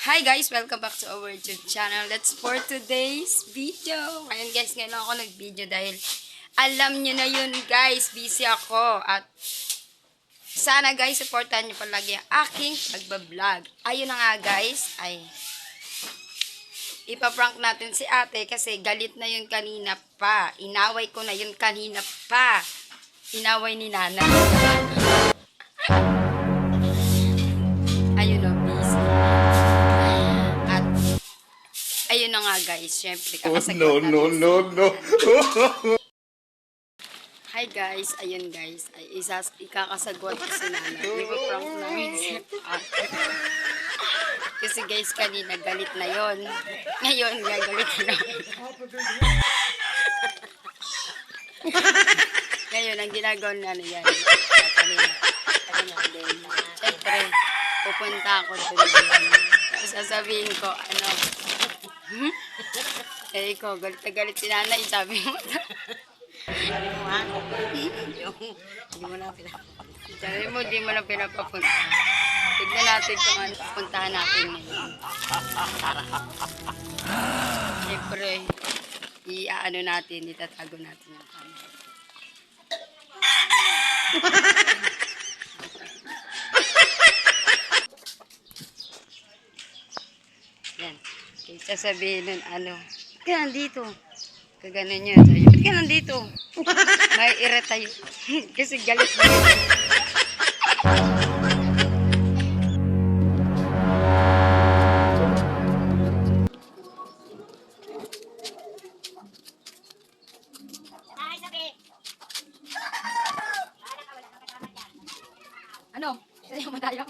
Hi guys! Welcome back to our YouTube channel. That's for today's video. Ngayon guys, ngayon lang ako nag-video dahil alam nyo na yun guys, busy ako. At sana guys, supportan nyo palagi ang aking pagbablog. Ayun na nga guys, ay ipaprank natin si ate kasi galit na yun kanina pa. Inaway ko na yun kanina pa. Inaway ni nanay. Ayun na, busy. At ayun na nga guys, syempre kakasagot no. Hi guys, ayun guys, ay ikakasagot ko si nanay. Ipaprank namin si ate. Kasi guys, kanina galit na yon. Ngayon, galit na. Ngayon, ang ginagawa na yan. Siyempre, pupunta ako doon. Sasabihin ko, ano, eh, ikaw, galit na galit si nanay, sabi mo. Sabi mo, di mo na pinapapunta. Tignan natin kung ano puntahan natin ngayon. Siyempre, i-ano natin, itatago natin yung camera. Yan. Sasabihin nun, ano, ba't ka nandito? Kaganon yun. Sabi, ba't ka nandito? May ira tayo. Kasi galit na yun. Ano? Sayo mo tayo?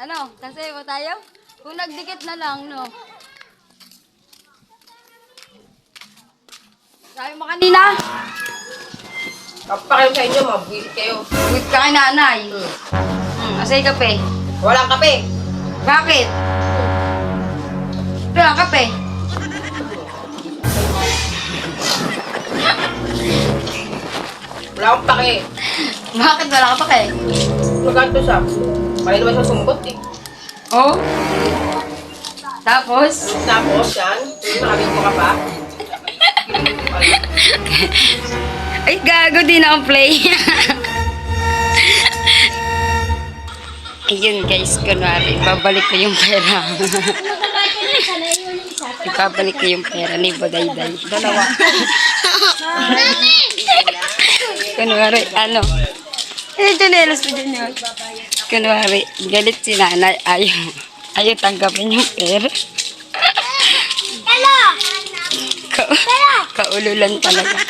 Ano? Sasayo mo tayo? Kung nagdikit na lang, no? Sabi mo kanina? Kapag kayo sa inyo, mabuhit kayo. Wait ka kay nanay. Asay kape. Walang kape. Bakit? Ito lang kape. Wala akong pake. Bakit wala ka pa kay? Magkanto siya. Kaya naman siya sumbot eh. Oh? Tapos? Tapos yan, nakabit mo ka pa. Ay, gago din ang play. Ayun guys, kunwari, babalik ko yung pera. Ibabalik ko yung pera ni Bodayday. Dalawa. Kunwari, ano? Janelas pa dyan yun. Kunwari, galit si nanay. Ayaw tanggapin yung pera. Kaululan talaga.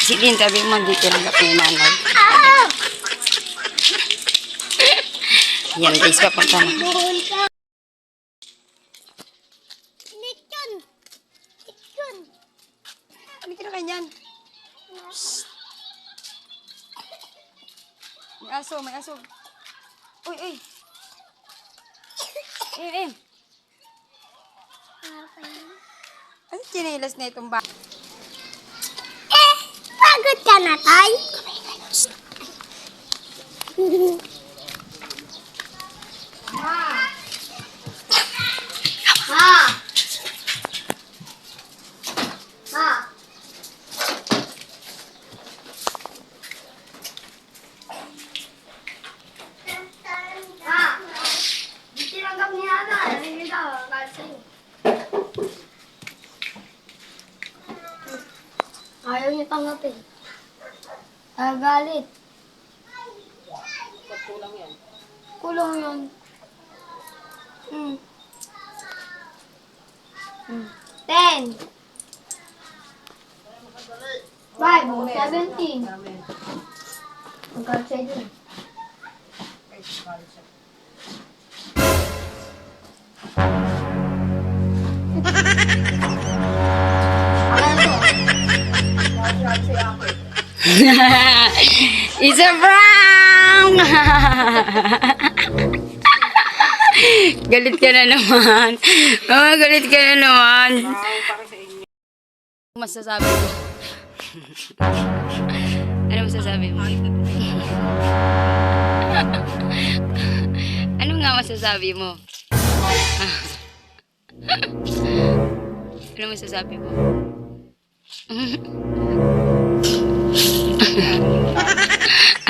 Sige, sabi mo, hindi tinanggap ni nanay. Yan guys, papunta na. Ano ka na kanyan? May aso, may aso. Uy, uy. Ano chinelas na itong ba? Pagod ka na, Tay? Ma! Ma! Ma! Di tinanggap ni Ana. Hindi daw. Kahit sa'yo. Ayaw niya tanggapin. Galit. Kulang yan. Kulong yun. 10. 5. 17. Magkano sa'yo dun? It's a prank! Galit ka na naman. Mama, galit ka na naman. Masasabi ko. Ano masasabi mo? Ano nga masasabi mo? Ano masasabi mo?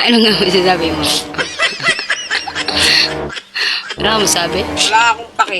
Ano nga masasabi mo? Ano nga masasabi? Wala akong pake.